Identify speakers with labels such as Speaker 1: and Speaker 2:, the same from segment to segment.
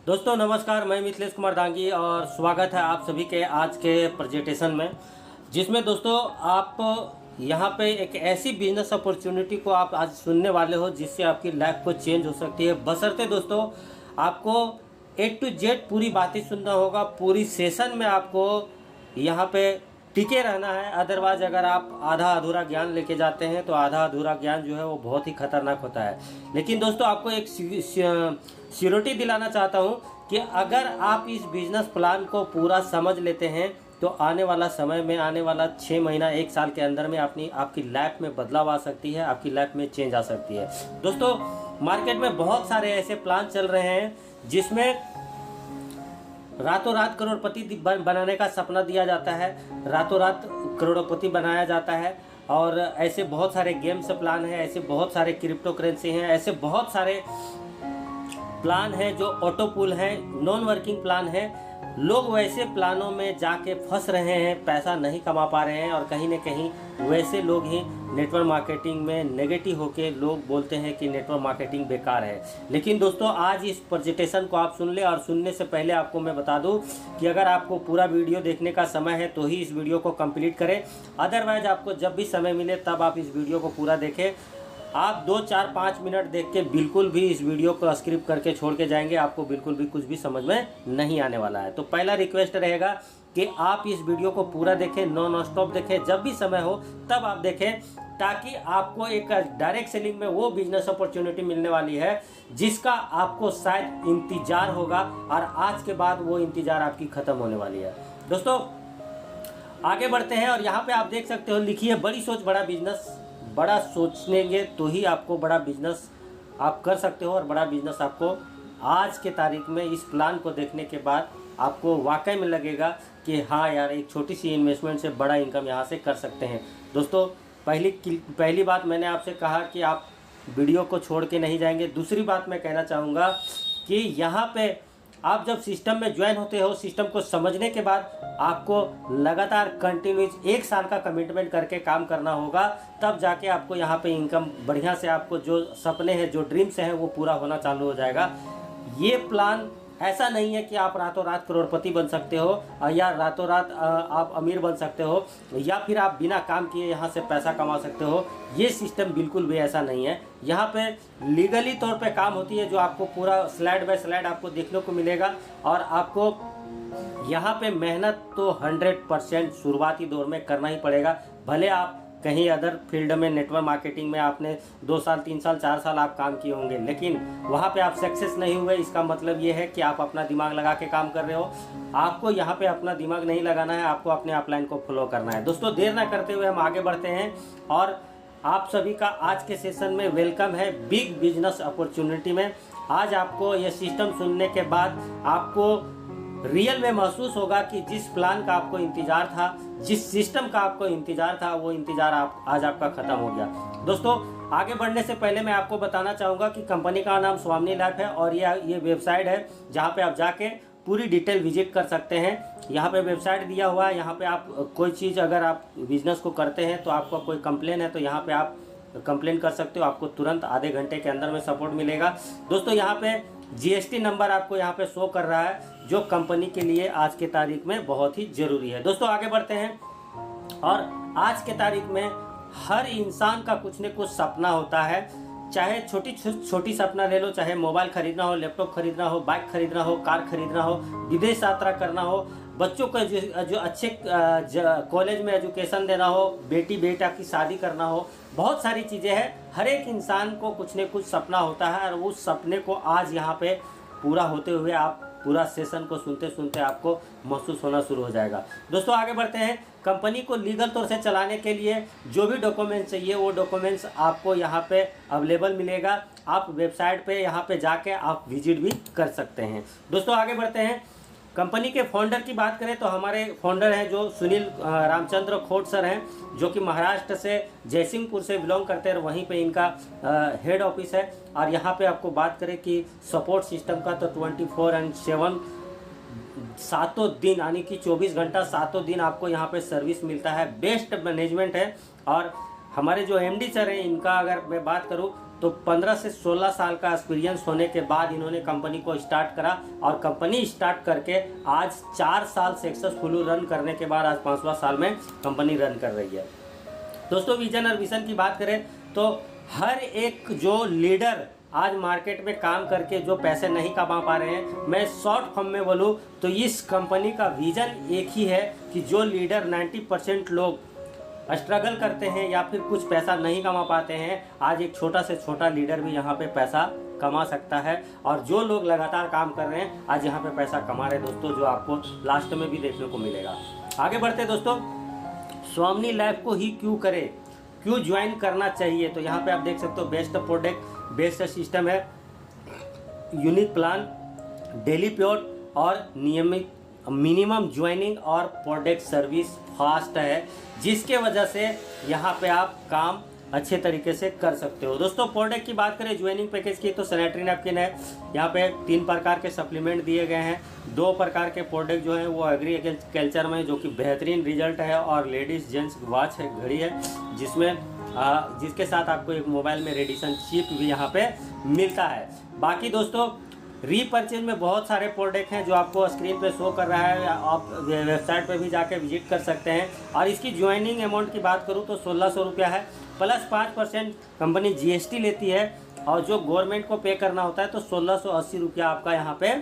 Speaker 1: दोस्तों नमस्कार, मैं मिथिलेश कुमार दांगी और स्वागत है आप सभी के आज के प्रेजेंटेशन में, जिसमें दोस्तों आप यहाँ पे एक ऐसी बिजनेस अपॉर्चुनिटी को आप आज सुनने वाले हो जिससे आपकी लाइफ को चेंज हो सकती है। बशर्ते दोस्तों आपको A to Z पूरी बातें सुनना होगा, पूरी सेशन में आपको यहाँ पे टिके रहना है। अदरवाइज अगर आप आधा अधूरा ज्ञान लेके जाते हैं तो आधा अधूरा ज्ञान जो है वो बहुत ही खतरनाक होता है। लेकिन दोस्तों आपको एक श्योरिटी दिलाना चाहता हूँ कि अगर आप इस बिजनेस प्लान को पूरा समझ लेते हैं तो आने वाला समय में, आने वाला 6 महीना 1 साल के अंदर में आपकी लाइफ में बदलाव आ सकती है, आपकी लाइफ में चेंज आ सकती है। दोस्तों मार्केट में बहुत सारे ऐसे प्लान चल रहे हैं जिसमें रातों रात करोड़पति बनाने का सपना दिया जाता है, रातों रात करोड़पति बनाया जाता है। और ऐसे बहुत सारे गेम्स प्लान हैं, ऐसे बहुत सारे क्रिप्टो करेंसी हैं, ऐसे बहुत सारे प्लान हैं जो ऑटो पुल हैं, नॉन वर्किंग प्लान हैं। लोग वैसे प्लानों में जाके फंस रहे हैं, पैसा नहीं कमा पा रहे हैं और कहीं ना कहीं वैसे लोग ही नेटवर्क मार्केटिंग में नेगेटिव होके लोग बोलते हैं कि नेटवर्क मार्केटिंग बेकार है। लेकिन दोस्तों आज इस प्रेजेंटेशन को आप सुन ले, और सुनने से पहले आपको मैं बता दूं कि अगर आपको पूरा वीडियो देखने का समय है तो ही इस वीडियो को कंप्लीट करें। अदरवाइज आपको जब भी समय मिले तब आप इस वीडियो को पूरा देखें। आप 2, 4, 5 मिनट देख के बिल्कुल भी इस वीडियो को स्किप करके छोड़ के जाएंगे, आपको बिल्कुल भी कुछ भी समझ में नहीं आने वाला है। तो पहला रिक्वेस्ट रहेगा कि आप इस वीडियो को पूरा देखें, नॉन स्टॉप देखें, जब भी समय हो तब आप देखें, ताकि आपको एक डायरेक्ट सेलिंग में वो बिजनेस अपॉर्चुनिटी मिलने वाली है जिसका आपको शायद इंतजार होगा और आज के बाद वो इंतजार आपकी खत्म होने वाली है। दोस्तों आगे बढ़ते हैं और यहाँ पे आप देख सकते हो लिखी है बड़ी सोच बड़ा बिजनेस। बड़ा सोचेंगे तो ही आपको बड़ा बिजनेस आप कर सकते हो, और बड़ा बिजनेस आपको आज के तारीख में इस प्लान को देखने के बाद आपको वाकई में लगेगा कि हाँ यार, एक छोटी सी इन्वेस्टमेंट से बड़ा इनकम यहाँ से कर सकते हैं। दोस्तों पहली बात मैंने आपसे कहा कि आप वीडियो को छोड़ के नहीं जाएंगे। दूसरी बात मैं कहना चाहूँगा कि यहाँ पे आप जब सिस्टम में ज्वाइन होते हो, सिस्टम को समझने के बाद आपको लगातार कंटिन्यूस 1 साल का कमिटमेंट करके काम करना होगा, तब जाके आपको यहाँ पे इनकम बढ़िया से, आपको जो सपने हैं, जो ड्रीम्स हैं वो पूरा होना चालू हो जाएगा। ये प्लान ऐसा नहीं है कि आप रातों रात करोड़पति बन सकते हो या रातों रात आप अमीर बन सकते हो या फिर आप बिना काम किए यहाँ से पैसा कमा सकते हो। ये सिस्टम बिल्कुल भी ऐसा नहीं है। यहाँ पे लीगली तौर पे काम होती है, जो आपको पूरा स्लाइड बाय स्लाइड आपको देखने को मिलेगा। और आपको यहाँ पे मेहनत तो 100% शुरुआती दौर में करना ही पड़ेगा। भले आप कहीं अदर फील्ड में, नेटवर्क मार्केटिंग में आपने 2 साल 3 साल 4 साल आप काम किए होंगे, लेकिन वहाँ पे आप सक्सेस नहीं हुए, इसका मतलब ये है कि आप अपना दिमाग लगा के काम कर रहे हो। आपको यहाँ पे अपना दिमाग नहीं लगाना है, आपको अपने अपलाइन को फॉलो करना है। दोस्तों देर ना करते हुए हम आगे बढ़ते हैं और आप सभी का आज के सेशन में वेलकम है बिग बिजनेस अपॉर्चुनिटी में। आज आपको ये सिस्टम सुनने के बाद आपको रियल में महसूस होगा कि जिस प्लान का आपको इंतजार था, जिस सिस्टम का आपको इंतजार था, वो इंतजार आज आपका खत्म हो गया। दोस्तों आगे बढ़ने से पहले मैं आपको बताना चाहूँगा कि कंपनी का नाम स्वामी लैब है और ये वेबसाइट है जहाँ पे आप जाके पूरी डिटेल विजिट कर सकते हैं। यहाँ पे वेबसाइट दिया हुआ है। यहाँ पे आप कोई चीज़, अगर आप बिजनेस को करते हैं तो आपका कोई कंप्लेन है तो यहाँ पे आप कंप्लेन कर सकते हो, आपको तुरंत आधे घंटे के अंदर में सपोर्ट मिलेगा। दोस्तों यहाँ पे GST नंबर आपको यहाँ पे शो कर रहा है, जो कंपनी के लिए आज के तारीख में बहुत ही ज़रूरी है। दोस्तों आगे बढ़ते हैं और आज के तारीख में हर इंसान का कुछ न कुछ सपना होता है। चाहे छोटी सपना ले लो, चाहे मोबाइल खरीदना हो, लैपटॉप खरीदना हो, बाइक खरीदना हो, कार खरीदना हो, विदेश यात्रा करना हो, बच्चों को जो अच्छे कॉलेज में एजुकेशन देना हो, बेटी बेटा की शादी करना हो, बहुत सारी चीज़ें हैं। हर एक इंसान को कुछ न कुछ सपना होता है और उस सपने को आज यहाँ पे पूरा होते हुए आप पूरा सेशन को सुनते सुनते आपको महसूस होना शुरू हो जाएगा। दोस्तों आगे बढ़ते हैं। कंपनी को लीगल तौर से चलाने के लिए जो भी डॉक्यूमेंट्स चाहिए वो डॉक्यूमेंट्स आपको यहाँ पे अवेलेबल मिलेगा। आप वेबसाइट पे यहाँ पे जाके आप विजिट भी कर सकते हैं। दोस्तों आगे बढ़ते हैं। कंपनी के फाउंडर की बात करें तो हमारे फाउंडर हैं जो सुनील रामचंद्र खोट सर हैं, जो कि महाराष्ट्र से जयसिंहपुर से बिलोंग करते हैं, वहीं पे इनका हेड ऑफिस है। और यहाँ पे आपको बात करें कि सपोर्ट सिस्टम का तो 24/7 सातों दिन, यानी कि 24 घंटा 7 दिन आपको यहाँ पे सर्विस मिलता है। बेस्ट मैनेजमेंट है। और हमारे जो MD सर हैं, इनका अगर मैं बात करूँ तो 15 से 16 साल का एक्सपीरियंस होने के बाद इन्होंने कंपनी को स्टार्ट करा और कंपनी स्टार्ट करके आज 4 साल सक्सेसफुली रन करने के बाद आज 5वां साल में कंपनी रन कर रही है। दोस्तों विजन और विजन की बात करें तो हर एक जो लीडर आज मार्केट में काम करके जो पैसे नहीं कमा पा रहे हैं, मैं शॉर्ट फॉर्म में बोलूँ तो इस कंपनी का विजन एक ही है कि जो लीडर 90% लोग स्ट्रगल करते हैं या फिर कुछ पैसा नहीं कमा पाते हैं, आज एक छोटा से छोटा लीडर भी यहाँ पे पैसा कमा सकता है। और जो लोग लगातार काम कर रहे हैं आज यहाँ पे पैसा कमा रहे हैं दोस्तों, जो आपको लास्ट में भी देखने को मिलेगा। आगे बढ़ते हैं दोस्तों, स्वामी लैब को ही क्यों करें, क्यों ज्वाइन करना चाहिए। तो यहाँ पे आप देख सकते हो बेस्ट प्रोडक्ट, बेस्ट सिस्टम है, यूनिक प्लान, डेली प्योर और नियमित मिनिमम ज्वाइनिंग और प्रोडक्ट सर्विस फास्ट है, जिसके वजह से यहाँ पे आप काम अच्छे तरीके से कर सकते हो। दोस्तों प्रोडक्ट की बात करें ज्वाइनिंग पैकेज की तो सैनिटरी नैपकिन है, यहाँ पे 3 प्रकार के सप्लीमेंट दिए गए हैं, 2 प्रकार के प्रोडक्ट जो हैं वो एग्रीकल्चर में जो कि बेहतरीन रिजल्ट है, और लेडीज़ जेंट्स वॉच है, घड़ी है, जिसके साथ आपको एक मोबाइल में रेडिएशन चिप भी यहाँ पे मिलता है। बाकी दोस्तों रीपर्चेज में बहुत सारे प्रोडक्ट हैं जो आपको स्क्रीन पे शो कर रहा है, आप वेबसाइट पे भी जाके विजिट कर सकते हैं। और इसकी ज्वाइनिंग अमाउंट की बात करूँ तो 1600 रुपया है, प्लस 5% कंपनी GST लेती है, और जो गवर्नमेंट को पे करना होता है तो 1680 रुपया आपका यहाँ पे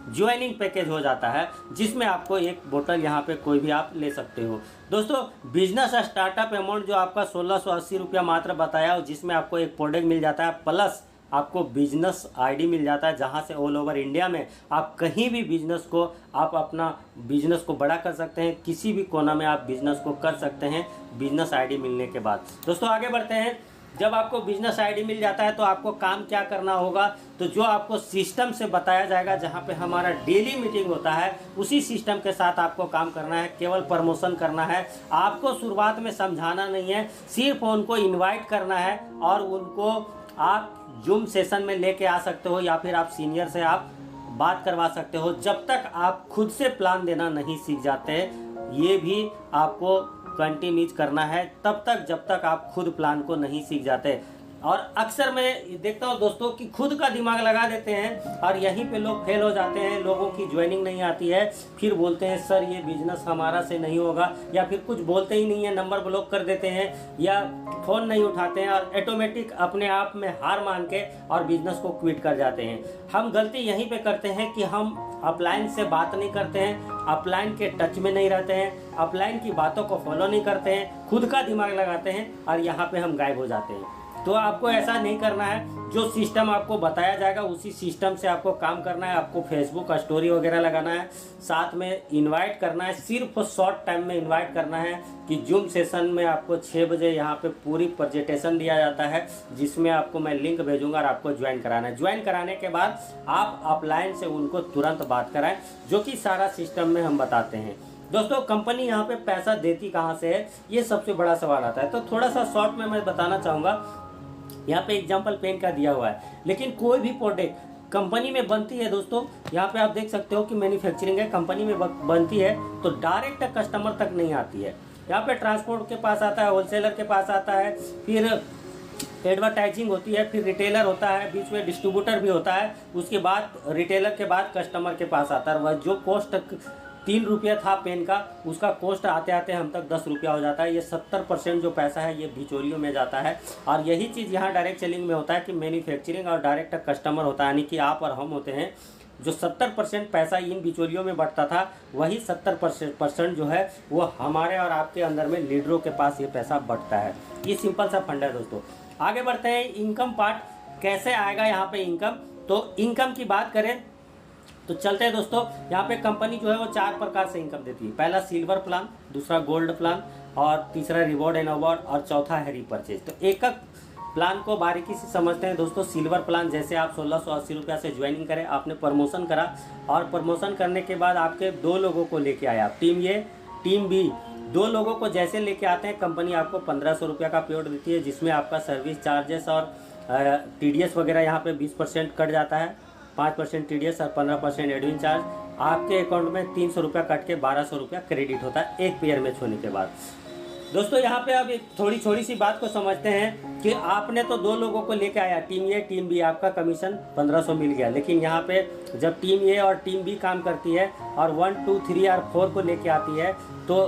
Speaker 1: ज्वाइनिंग पैकेज हो जाता है, जिसमें आपको एक बोतल यहाँ पे कोई भी आप ले सकते हो। दोस्तों बिजनेस स्टार्टअप अमाउंट जो आपका 1680 रुपया मात्र बताया, और जिसमें आपको एक प्रोडक्ट मिल जाता है, प्लस आपको बिजनेस आईडी मिल जाता है, जहां से ऑल ओवर इंडिया में आप कहीं भी बिजनेस को आप अपना बिजनेस को बड़ा कर सकते हैं, किसी भी कोना में आप बिजनेस को कर सकते हैं बिजनेस आईडी मिलने के बाद। दोस्तों आगे बढ़ते हैं, जब आपको बिजनेस आईडी मिल जाता है तो आपको काम क्या करना होगा, तो जो आपको सिस्टम से बताया जाएगा, जहां पे हमारा डेली मीटिंग होता है, उसी सिस्टम के साथ आपको काम करना है, केवल प्रमोशन करना है। आपको शुरुआत में समझाना नहीं है, सिर्फ उनको इन्वाइट करना है, और उनको आप जूम सेशन में लेके आ सकते हो, या फिर आप सीनियर से आप बात करवा सकते हो। जब तक आप खुद से प्लान देना नहीं सीख जाते, ये भी आपको कंटिन्यूज करना है तब तक जब तक आप खुद प्लान को नहीं सीख जाते। और अक्सर मैं देखता हूँ दोस्तों कि खुद का दिमाग लगा देते हैं और यहीं पे लोग फेल हो जाते हैं, लोगों की ज्वाइनिंग नहीं आती है, फिर बोलते हैं सर ये बिजनेस हमारा से नहीं होगा, या फिर कुछ बोलते ही नहीं है, नंबर ब्लॉक कर देते हैं या फ़ोन नहीं उठाते हैं, और ऑटोमेटिक अपने आप में हार मान के और बिजनेस को क्विट कर जाते हैं। हम गलती यहीं पे करते हैं कि हम अपलाइन से बात नहीं करते हैं, अपलाइन के टच में नहीं रहते हैं, अपलाइन की बातों को फॉलो नहीं करते हैं, खुद का दिमाग लगाते हैं, और यहाँ पे हम गायब हो जाते हैं। तो आपको ऐसा नहीं करना है, जो सिस्टम आपको बताया जाएगा उसी सिस्टम से आपको काम करना है। आपको फेसबुक स्टोरी वगैरह लगाना है, साथ में इनवाइट करना है, सिर्फ शॉर्ट टाइम में इनवाइट करना है कि जूम सेशन में आपको 6 बजे यहाँ पे पूरी प्रेजेंटेशन दिया जाता है, जिसमें आपको मैं लिंक भेजूंगा और आपको ज्वाइन कराना है। ज्वाइन कराने के बाद आप अपलाइन से उनको तुरंत बात कराएं, जो कि सारा सिस्टम में हम बताते हैं। दोस्तों कंपनी यहाँ पे पैसा देती कहाँ से है, ये सबसे बड़ा सवाल आता है। तो थोड़ा सा शॉर्ट में मैं बताना चाहूँगा, यहाँ पे एग्जाम्पल पेन का दिया हुआ है, लेकिन कोई भी प्रोडक्ट कंपनी में बनती है दोस्तों, यहाँ पे आप देख सकते हो कि मैन्युफैक्चरिंग है, कंपनी में बनती है तो डायरेक्ट कस्टमर तक नहीं आती है। यहाँ पे ट्रांसपोर्ट के पास आता है, होलसेलर के पास आता है, फिर एडवर्टाइजिंग होती है, फिर रिटेलर होता है, बीच में डिस्ट्रीब्यूटर भी होता है, उसके बाद रिटेलर के बाद कस्टमर के पास आता है। वह जो कॉस्ट 3 रुपया था पेन का, उसका कॉस्ट आते आते हम तक 10 रुपया हो जाता है। ये 70% जो पैसा है ये बिचौलियों में जाता है। और यही चीज़ यहाँ डायरेक्ट सेलिंग में होता है कि मैन्युफैक्चरिंग और डायरेक्ट कस्टमर होता है, यानी कि आप और हम होते हैं। जो 70% पैसा इन बिचौलियों में बढ़ता था, वही 70% जो है वो हमारे और आपके अंदर में लीडरों के पास ये पैसा बढ़ता है। ये सिंपल सा फंड है दोस्तों। आगे बढ़ते हैं, इनकम पार्ट कैसे आएगा यहाँ पे इनकम। तो इनकम की बात करें तो चलते हैं दोस्तों, यहाँ पे कंपनी जो है वो 4 प्रकार से इनकम देती है। पहला सिल्वर प्लान, दूसरा गोल्ड प्लान, और तीसरा रिवॉर्ड एंड अवार्ड, और चौथा है रीपरचेज। तो एक एक प्लान को बारीकी से समझते हैं दोस्तों। सिल्वर प्लान, जैसे आप 1680 रुपया से ज्वाइनिंग करें, आपने प्रमोशन करा, और प्रमोशन करने के बाद आपके 2 लोगों को लेके आया, टीम ए टीम बी, 2 लोगों को जैसे लेके आते हैं, कंपनी आपको 1500 रुपया का पेड देती है, जिसमें आपका सर्विस चार्जेस और TDS वगैरह यहाँ पे 20% कट जाता है, 5% TDS और 15% एडमिन चार्ज। आपके अकाउंट में 300 रुपया कट के 1200 रुपया क्रेडिट होता है एक पेयर मैच होने के बाद। दोस्तों यहाँ पे अब एक थोड़ी सी बात को समझते हैं कि आपने तो 2 लोगों को लेके आया, टीम ए टीम बी, आपका कमीशन 1500 मिल गया। लेकिन यहाँ पे जब टीम ए और टीम बी काम करती है और 1 2 3 और 4 को लेके आती है तो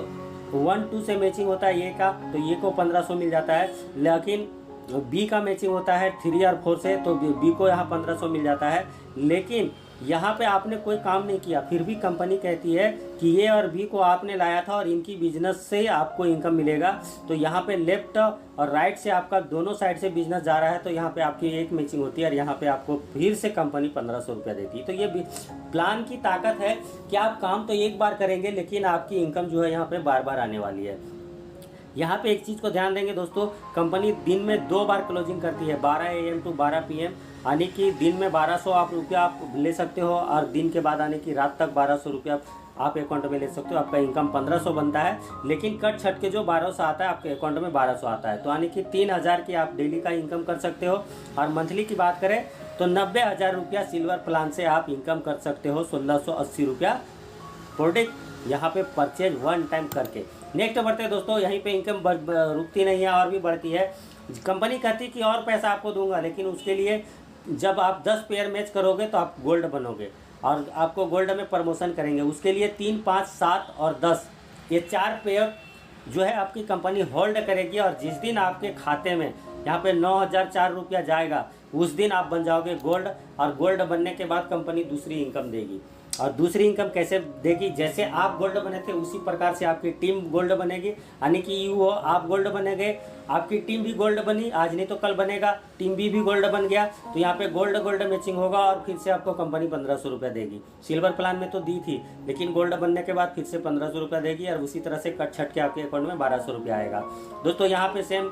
Speaker 1: 1 2 से मैचिंग होता है ए का, तो ए को 1500 मिल जाता है। लेकिन बी का मैचिंग होता है 3 और 4 से, तो बी को यहाँ 1500 मिल जाता है। लेकिन यहाँ पे आपने कोई काम नहीं किया, फिर भी कंपनी कहती है कि ए और बी को आपने लाया था और इनकी बिजनेस से आपको इनकम मिलेगा। तो यहाँ पे लेफ्ट और राइट से आपका दोनों साइड से बिजनेस जा रहा है, तो यहाँ पे आपकी एक मैचिंग होती है और यहाँ पे आपको फिर से कंपनी 1500 रुपया देती है। तो ये प्लान की ताकत है कि आप काम तो एक बार करेंगे लेकिन आपकी इनकम जो है यहाँ पे बार बार आने वाली है। यहाँ पे एक चीज़ को ध्यान देंगे दोस्तों, कंपनी दिन में 2 बार क्लोजिंग करती है, 12 AM टू 12 PM, यानी कि दिन में 1200 रुपया आप ले सकते हो और दिन के बाद आने की रात तक 1200 रुपया आप अकाउंट में ले सकते हो। आपका इनकम 1500 बनता है, लेकिन कट छट के जो 1200 आता है आपके अकाउंट में 1200 आता है, तो यानी कि 3000 की आप डेली का इनकम कर सकते हो। और मंथली की बात करें तो 90,000 रुपया सिल्वर प्लान से आप इनकम कर सकते हो, 1680 रुपया प्रोडक्ट यहाँ पे परचेज 1 टाइम करके। नेक्स्ट बढ़ते हैं दोस्तों, यहीं पे इनकम रुकती नहीं है और भी बढ़ती है। कंपनी कहती है कि और पैसा आपको दूंगा, लेकिन उसके लिए जब आप 10 पेयर मैच करोगे तो आप गोल्ड बनोगे और आपको गोल्ड में प्रमोशन करेंगे। उसके लिए 3 5 7 और 10 ये 4 पेयर जो है आपकी कंपनी होल्ड करेगी और जिस दिन आपके खाते में यहाँ पे 9004 रुपया जाएगा उस दिन आप बन जाओगे गोल्ड। और गोल्ड बनने के बाद कंपनी दूसरी इनकम देगी। और दूसरी इनकम कैसे देगी, जैसे आप गोल्ड बने थे उसी प्रकार से आपकी टीम गोल्ड बनेगी, यानी कि यू हो आप गोल्ड बने गए, आपकी टीम भी गोल्ड बनी, आज नहीं तो कल बनेगा, टीम बी भी गोल्ड बन गया, तो यहाँ पे गोल्ड गोल्ड मैचिंग होगा और फिर से आपको कंपनी 1500 रुपया देगी। सिल्वर प्लान में तो दी थी, लेकिन गोल्ड बनने के बाद फिर से 1500 रुपया देगी और उसी तरह से कट छट के आपके अकाउंट में 1200 रुपया आएगा। दोस्तों यहाँ पे सेम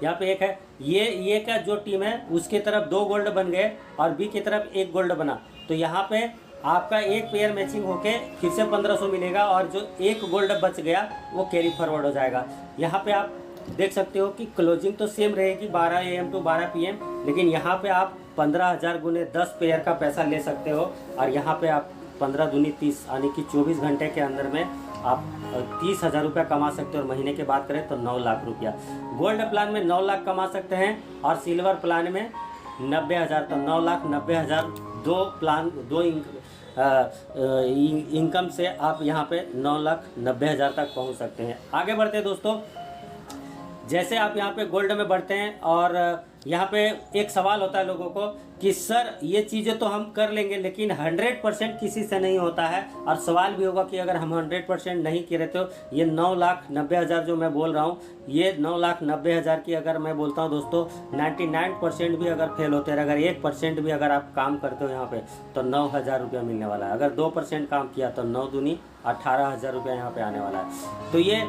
Speaker 1: यहाँ पे एक है, ये का जो टीम है उसके तरफ 2 गोल्ड बन गए और बी की तरफ 1 गोल्ड बना, तो यहाँ पे आपका एक पेयर मैचिंग होके फिर से 1500 मिलेगा और जो 1 गोल्ड बच गया वो कैरी फॉरवर्ड हो जाएगा। यहाँ पे आप देख सकते हो कि क्लोजिंग तो सेम रहेगी 12 AM टू 12 PM, लेकिन यहाँ पे आप 15,000 गुने 10 पेयर का पैसा ले सकते हो और यहाँ पे आप 15 दूनी 30 यानी कि 24 घंटे के अंदर में आप 30,000 रुपया कमा सकते हो। और महीने की बात करें तो 9 लाख रुपया। गोल्ड प्लान में 9 लाख कमा सकते हैं और सिल्वर प्लान में 90,000, तो 9,90,000 दो इनकम से आप यहाँ पे 9,90,000 तक पहुँच सकते हैं। आगे बढ़ते हैं दोस्तों, जैसे आप यहाँ पे गोल्ड में बढ़ते हैं और यहाँ पे एक सवाल होता है लोगों को कि सर ये चीज़ें तो हम कर लेंगे लेकिन 100% किसी से नहीं होता है। और सवाल भी होगा कि अगर हम 100% नहीं करे तो ये 9,90,000 जो मैं बोल रहा हूँ, ये 9,90,000 की अगर मैं बोलता हूँ दोस्तों 99% भी अगर फेल होते हैं, अगर 1% भी अगर आप काम करते हो यहाँ पे तो 9,000 रुपया मिलने वाला है। अगर 2% काम किया तो 9 दूनी 18,000 रुपया यहाँ पे आने वाला है। तो ये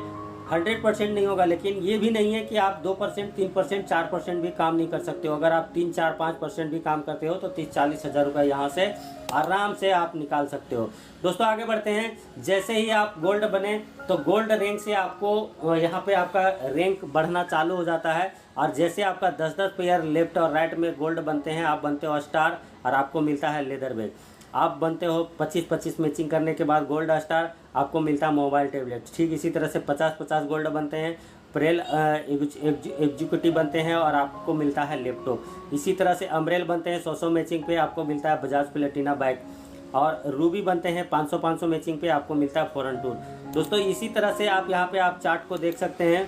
Speaker 1: 100% नहीं होगा, लेकिन ये भी नहीं है कि आप 2%, 3%, 4% भी काम नहीं कर सकते हो। अगर आप 3, 4, 5% भी काम करते हो तो 30-40 हज़ार रुपये यहाँ से आराम से आप निकाल सकते हो। दोस्तों आगे बढ़ते हैं, जैसे ही आप गोल्ड बने तो गोल्ड रैंक से आपको यहाँ पे आपका रैंक बढ़ना चालू हो जाता है। और जैसे आपका 10-10 पेयर लेफ्ट और राइट में गोल्ड बनते हैं, आप बनते हो स्टार और आपको मिलता है लेदर बैग। आप बनते हो 25-25 मैचिंग करने के बाद गोल्ड स्टार, आपको मिलता है मोबाइल टैबलेट। ठीक इसी तरह से 50-50 गोल्ड बनते हैं, प्रेल एग्जीक्यूटिव बनते हैं और आपको मिलता है लैपटॉप। इसी तरह से अम्ब्रेल बनते हैं 100-100 मैचिंग पे, आपको मिलता है बजाज प्लेटिना बाइक। और रूबी बनते हैं 500-500 मैचिंग पे, आपको मिलता है फॉरेन टूर। दोस्तों इसी तरह से आप यहाँ पे आप चार्ट को देख सकते हैं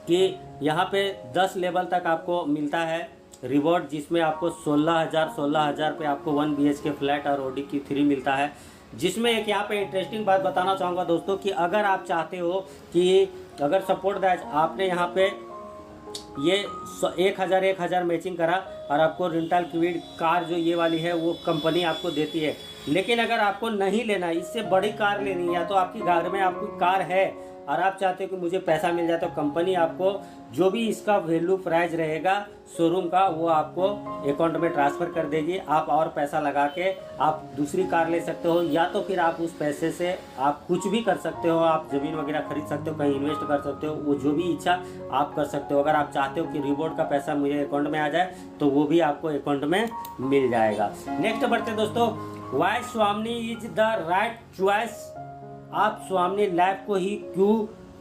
Speaker 1: कि यहाँ पे 10 लेवल तक आपको मिलता है रिवॉर्ड, जिसमें आपको 16,000 पे आपको 1 BHK फ्लैट और ODQ3 मिलता है। जिसमें एक यहाँ पे इंटरेस्टिंग बात बताना चाहूँगा दोस्तों कि अगर आप चाहते हो कि अगर सपोर्ट दैट आपने यहाँ पे ये 1,000 मैचिंग करा और आपको रेंटल क्विड कार जो ये वाली है वो कंपनी आपको देती है, लेकिन अगर आपको नहीं लेना, इससे बड़ी कार लेनी है, या तो आपकी घर में आपकी कार है और आप चाहते हो कि मुझे पैसा मिल जाए, तो कंपनी आपको जो भी इसका वैल्यू प्राइस रहेगा शोरूम का वो आपको अकाउंट में ट्रांसफ़र कर देगी। आप और पैसा लगा के आप दूसरी कार ले सकते हो, या तो फिर आप उस पैसे से आप कुछ भी कर सकते हो, आप ज़मीन वगैरह खरीद सकते हो, कहीं इन्वेस्ट कर सकते हो, वो जो भी इच्छा आप कर सकते हो। अगर आप चाहते हो कि रिवॉर्ड का पैसा मुझे अकाउंट में आ जाए तो वो भी आपको अकाउंट में मिल जाएगा। नेक्स्ट बढ़ते दोस्तों, वाई स्वामिनी इज द राइट चॉइस। आप स्वामिनी लाइफ को ही क्यों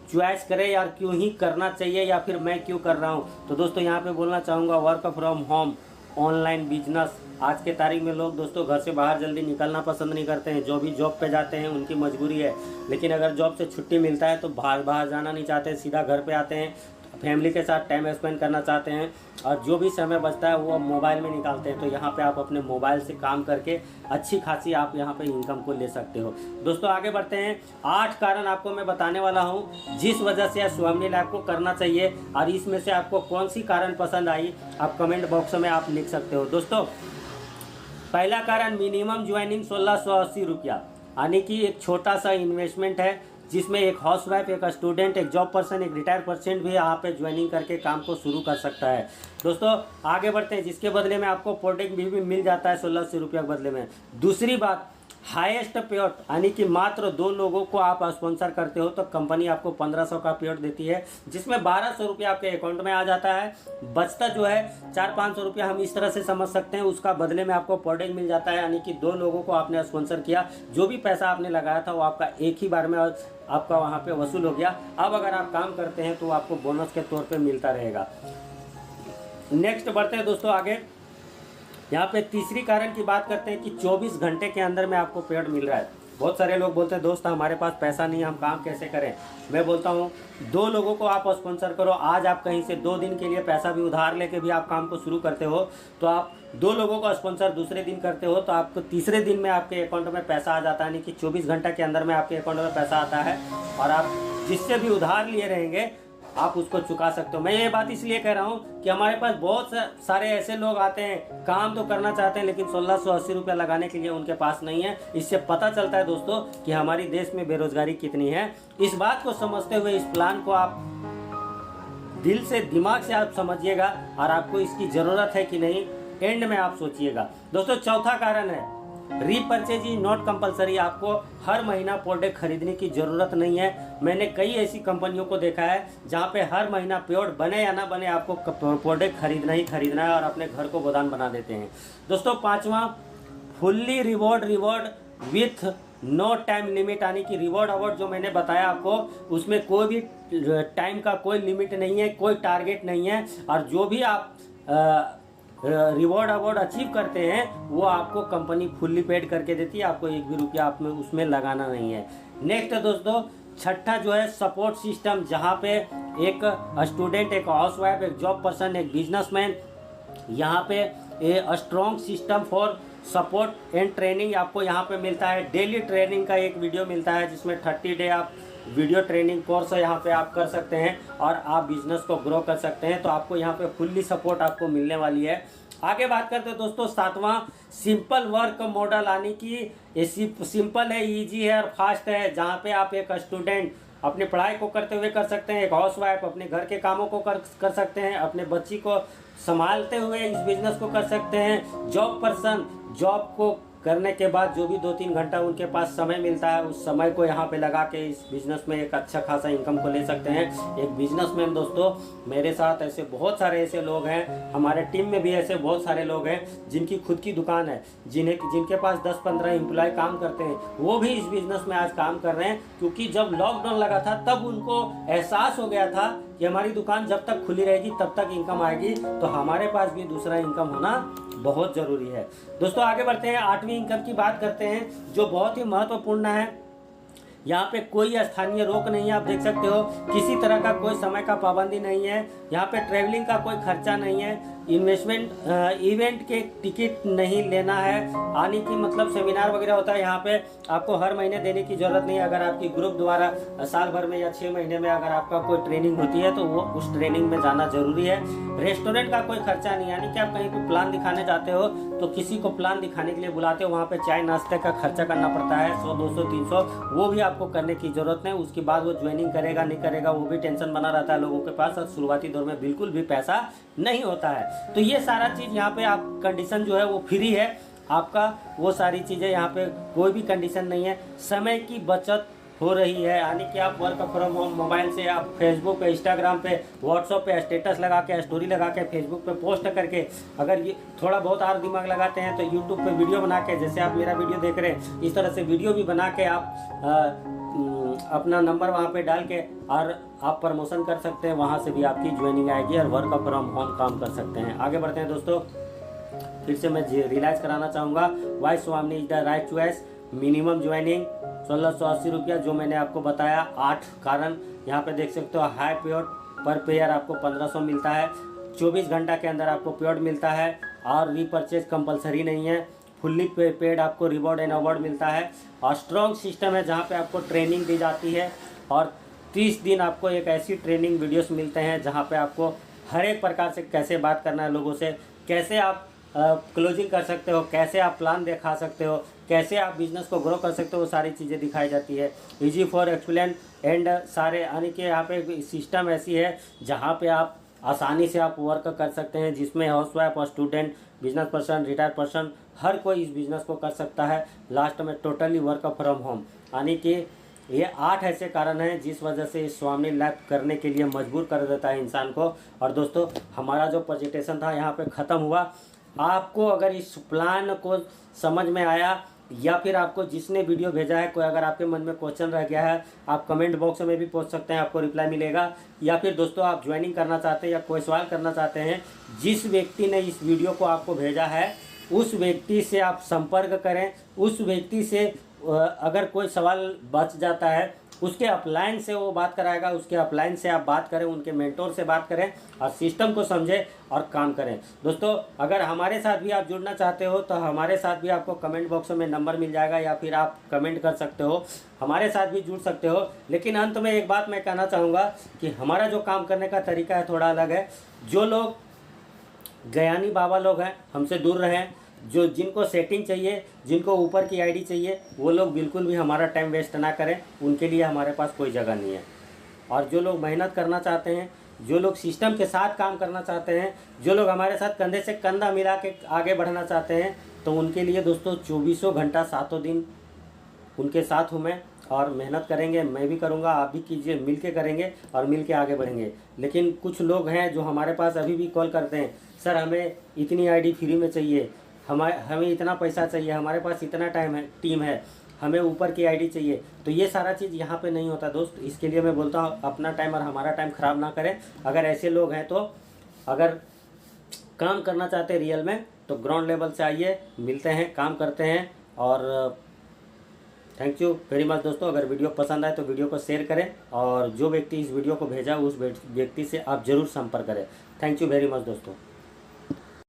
Speaker 1: चॉइस करें यार क्यों ही करना चाहिए या फिर मैं क्यों कर रहा हूँ। तो दोस्तों यहाँ पे बोलना चाहूँगा work from home online business, आज के तारीख में लोग दोस्तों घर से बाहर जल्दी निकलना पसंद नहीं करते हैं। जो भी जॉब पे जाते हैं उनकी मजबूरी है, लेकिन अगर जॉब से छुट्टी मिलता है तो बाहर जाना नहीं चाहते, सीधा घर पे आते हैं, फैमिली के साथ टाइम स्पेंड करना चाहते हैं और जो भी समय बचता है वो मोबाइल में निकालते हैं। तो यहाँ पे आप अपने मोबाइल से काम करके अच्छी खासी आप यहाँ पे इनकम को ले सकते हो। दोस्तों आगे बढ़ते हैं। 8 कारण आपको मैं बताने वाला हूँ जिस वजह से स्वयं लाइफ को करना चाहिए, और इसमें से आपको कौन सी कारण पसंद आई आप कमेंट बॉक्स में आप लिख सकते हो। दोस्तों पहला कारण, मिनिमम ज्वाइनिंग 1680 रुपया, यानी कि एक छोटा सा इन्वेस्टमेंट है जिसमें एक हाउसवाइफ, एक स्टूडेंट, एक जॉब पर्सन, एक रिटायर्ड पर्सन भी यहाँ पे ज्वाइनिंग करके काम को शुरू कर सकता है। दोस्तों आगे बढ़ते हैं, जिसके बदले में आपको प्रोडक्ट भी मिल जाता है 1600 रुपया के बदले में। दूसरी बात, हाईएस्ट पेआउट, यानी कि मात्र 2 लोगों को आप स्पॉन्सर करते हो तो कंपनी आपको 1500 का पेआउट देती है, जिसमें 1200 रुपया आपके अकाउंट में आ जाता है। बचता जो है 400-500 रुपया हम इस तरह से समझ सकते हैं, उसका बदले में आपको प्रोडक्ट मिल जाता है, यानी कि 2 लोगों को आपने स्पॉन्सर किया, जो भी पैसा आपने लगाया था वो आपका एक ही बार में आपका वहाँ पे वसूल हो गया। अब अगर आप काम करते हैं तो आपको बोनस के तौर पे मिलता रहेगा। नेक्स्ट बढ़ते हैं दोस्तों आगे। यहाँ पे तीसरी कारण की बात करते हैं कि 24 घंटे के अंदर में आपको पेड मिल रहा है। बहुत सारे लोग बोलते हैं दोस्त हमारे पास पैसा नहीं है, हम काम कैसे करें। मैं बोलता हूँ 2 लोगों को आप स्पॉन्सर करो। आज आप कहीं से 2 दिन के लिए पैसा भी उधार लेके भी आप काम को शुरू करते हो तो आप 2 लोगों को स्पॉन्सर दूसरे दिन करते हो तो आपको तीसरे दिन में आपके अकाउंट में पैसा आ जाता है, यानी कि 24 घंटा के अंदर में आपके अकाउंट में पैसा आता है और आप जिससे भी उधार लिए रहेंगे आप उसको चुका सकते हो। मैं ये बात इसलिए कह रहा हूँ कि हमारे पास बहुत सारे ऐसे लोग आते हैं, काम तो करना चाहते हैं लेकिन 1680 रुपया लगाने के लिए उनके पास नहीं है। इससे पता चलता है दोस्तों कि हमारी देश में बेरोजगारी कितनी है। इस बात को समझते हुए इस प्लान को आप दिल से, दिमाग से आप समझिएगा और आपको इसकी ज़रूरत है कि नहीं एंड में आप सोचिएगा। दोस्तों चौथा कारण है, रीपर्चेज इज नॉट कंपलसरी। आपको हर महीना प्रोडक्ट खरीदने की ज़रूरत नहीं है। मैंने कई ऐसी कंपनियों को देखा है जहां पे हर महीना पेड बने या ना बने आपको प्रोडक्ट खरीदना ही खरीदना है और अपने घर को गोदाम बना देते हैं। दोस्तों पांचवा, fully reward with no time limit, यानी कि रिवॉर्ड अवार्ड जो मैंने बताया आपको उसमें कोई भी टाइम का कोई लिमिट नहीं है, कोई टारगेट नहीं है और जो भी आप रिवॉर्ड अवार्ड अचीव करते हैं वो आपको कंपनी फुल्ली पेड करके देती है, आपको एक भी रुपया आप में उसमें लगाना नहीं है। नेक्स्ट दोस्तों छठा जो है सपोर्ट सिस्टम, जहाँ पे एक स्टूडेंट, एक हाउसवाइफ, एक जॉब पर्सन, एक बिजनेसमैन, यहाँ पे a strong system for support and training आपको यहाँ पे मिलता है। डेली ट्रेनिंग का एक वीडियो मिलता है जिसमें 30 डे आप वीडियो ट्रेनिंग कोर्स यहाँ पे आप कर सकते हैं और आप बिजनेस को ग्रो कर सकते हैं। तो आपको यहाँ पे फुल्ली सपोर्ट आपको मिलने वाली है। आगे बात करते हैं दोस्तों सातवां, सिंपल वर्क मॉडल, यानी कि ये सिंपल है, इजी है और फास्ट है, जहाँ पे आप एक स्टूडेंट अपनी पढ़ाई को करते हुए कर सकते हैं, एक हाउसवाइफ अपने घर के कामों को कर सकते हैं, अपने बच्ची को संभालते हुए इस बिजनेस को कर सकते हैं, जॉब पर्सन जॉब को करने के बाद जो भी 2-3 घंटा उनके पास समय मिलता है उस समय को यहाँ पे लगा के इस बिजनेस में एक अच्छा खासा इनकम को ले सकते हैं। एक बिजनेसमैन दोस्तों मेरे साथ ऐसे बहुत सारे ऐसे लोग हैं, हमारे टीम में भी ऐसे बहुत सारे लोग हैं जिनकी खुद की दुकान है, जिनके पास 10-15 एम्प्लॉय काम करते हैं, वो भी इस बिजनेस में आज काम कर रहे हैं। क्योंकि जब लॉकडाउन लगा था तब उनको एहसास हो गया था कि हमारी दुकान जब तक खुली रहेगी तब तक इनकम आएगी, तो हमारे पास भी दूसरा इनकम होना बहुत ज़रूरी है। दोस्तों आगे बढ़ते हैं, 8वीं इनकम की बात करते हैं जो बहुत ही महत्वपूर्ण है। यहाँ पे कोई स्थानीय रोक नहीं है, आप देख सकते हो, किसी तरह का कोई समय का पाबंदी नहीं है, यहाँ पे ट्रैवलिंग का कोई खर्चा नहीं है, इवेंट के टिकट नहीं लेना है, आने की मतलब सेमिनार वगैरह होता है यहाँ पे आपको हर महीने देने की ज़रूरत नहीं है। अगर आपकी ग्रुप द्वारा साल भर में या 6 महीने में अगर आपका कोई ट्रेनिंग होती है तो वो उस ट्रेनिंग में जाना जरूरी है। रेस्टोरेंट का कोई खर्चा नहीं, यानी कि आप कहीं पे प्लान दिखाने जाते हो तो किसी को प्लान दिखाने के लिए बुलाते हो, वहाँ पे चाय नाश्ते का खर्चा करना पड़ता है 100, 200, 300, वो भी आपको करने की जरूरत नहीं। उसके बाद वो ज्वाइनिंग करेगा नहीं करेगा वो भी टेंशन बना रहता है लोगों के पास, और शुरुआती दौर में बिल्कुल भी पैसा नहीं होता है। तो ये सारा चीज़ यहाँ पे आप कंडीशन जो है वो फ्री है आपका, वो सारी चीज़ें यहाँ पे कोई भी कंडीशन नहीं है। समय की बचत हो रही है, यानी कि आप वर्क फ्रॉम होम मोबाइल से आप फेसबुक पे, इंस्टाग्राम पे, व्हाट्सएप पे स्टेटस लगा के, स्टोरी लगा के, फेसबुक पे पोस्ट करके, अगर ये थोड़ा बहुत और दिमाग लगाते हैं तो यूट्यूब पे वीडियो बना के, जैसे आप मेरा वीडियो देख रहे हैं इस तरह से वीडियो भी बना के आप अपना नंबर वहाँ पे डाल के और आप प्रमोशन कर सकते हैं, वहाँ से भी आपकी ज्वाइनिंग आएगी और वर्क फ्रॉम होम काम कर सकते हैं। आगे बढ़ते हैं दोस्तों, फिर से मैं रियलाइज़ कराना चाहूँगा, why Swami is the right choice. Minimum joining 1680 रुपया, जो मैंने आपको बताया 8 कारण यहाँ पे देख सकते हो। हाई पेड पर पेयर आपको 1500 मिलता है, 24 घंटा के अंदर आपको पेड मिलता है और रीपरचेज कंपलसरी नहीं है। फुल्ली पेड आपको रिवॉर्ड एंड अवार्ड मिलता है और स्ट्रॉन्ग सिस्टम है जहाँ पे आपको ट्रेनिंग दी जाती है और 30 दिन आपको एक ऐसी ट्रेनिंग वीडियोस मिलते हैं जहाँ पे आपको हर एक प्रकार से कैसे बात करना है लोगों से, कैसे आप क्लोजिंग कर सकते हो, कैसे आप प्लान दिखा सकते हो, कैसे आप बिजनेस को ग्रो कर सकते हो, वो सारी चीज़ें दिखाई जाती है। इजी फॉर एक्सप्लेन एंड सारे यानी कि यहाँ पे सिस्टम ऐसी है जहाँ पे आप आसानी से आप वर्क कर सकते हैं, जिसमें हाउसवाइफ और student, business person, retired person, हर कोई इस बिज़नेस को कर सकता है। लास्ट में टोटली वर्क फ्रॉम होम, यानी कि ये 8 ऐसे कारण हैं जिस वजह से इस स्वामी लैब करने के लिए मजबूर कर देता है इंसान को। और दोस्तों, हमारा जो प्रेजेंटेशन था यहाँ पे ख़त्म हुआ। आपको अगर इस प्लान को समझ में आया या फिर आपको जिसने वीडियो भेजा है, कोई अगर आपके मन में क्वेश्चन रह गया है, आप कमेंट बॉक्स में भी पूछ सकते हैं, आपको रिप्लाई मिलेगा। या फिर दोस्तों आप ज्वाइनिंग करना चाहते हैं या कोई सवाल करना चाहते हैं, जिस व्यक्ति ने इस वीडियो को आपको भेजा है उस व्यक्ति से आप संपर्क करें। उस व्यक्ति से अगर कोई सवाल बच जाता है, उसके अपलाइन से वो बात कराएगा, उसके अपलाइन से आप बात करें, उनके मेंटोर से बात करें और सिस्टम को समझें और काम करें। दोस्तों, अगर हमारे साथ भी आप जुड़ना चाहते हो तो हमारे साथ भी आपको कमेंट बॉक्स में नंबर मिल जाएगा या फिर आप कमेंट कर सकते हो, हमारे साथ भी जुड़ सकते हो। लेकिन अंत में एक बात मैं कहना चाहूँगा कि हमारा जो काम करने का तरीका है थोड़ा अलग है। जो लोग ज्ञानी बाबा लोग हैं, हमसे दूर रहें। जो जिनको सेटिंग चाहिए, जिनको ऊपर की आईडी चाहिए, वो लोग बिल्कुल भी हमारा टाइम वेस्ट ना करें, उनके लिए हमारे पास कोई जगह नहीं है। और जो लोग मेहनत करना चाहते हैं, जो लोग सिस्टम के साथ काम करना चाहते हैं, जो लोग हमारे साथ कंधे से कंधा मिला के आगे बढ़ना चाहते हैं, तो उनके लिए दोस्तों 24 घंटा 7 दिन उनके साथ हूँ मैं और मेहनत करेंगे। मैं भी करूँगा, आप भी कीजिए, मिल के करेंगे और मिल के आगे बढ़ेंगे। लेकिन कुछ लोग हैं जो हमारे पास अभी भी कॉल करते हैं, सर हमें इतनी आईडी फ्री में चाहिए, हमें इतना पैसा चाहिए, हमारे पास इतना टीम है, हमें ऊपर की आईडी चाहिए। तो ये सारा चीज़ यहाँ पे नहीं होता दोस्त। इसके लिए मैं बोलता हूँ अपना टाइम और हमारा टाइम ख़राब ना करें। अगर ऐसे लोग हैं तो अगर काम करना चाहते हैं रियल में, तो ग्राउंड लेवल से आइए, मिलते हैं, काम करते हैं। और थैंक यू वेरी मच दोस्तों। अगर वीडियो पसंद आए तो वीडियो को शेयर करें और जो व्यक्ति इस वीडियो को भेजा उस व्यक्ति से आप ज़रूर संपर्क करें। थैंक यू वेरी मच दोस्तों।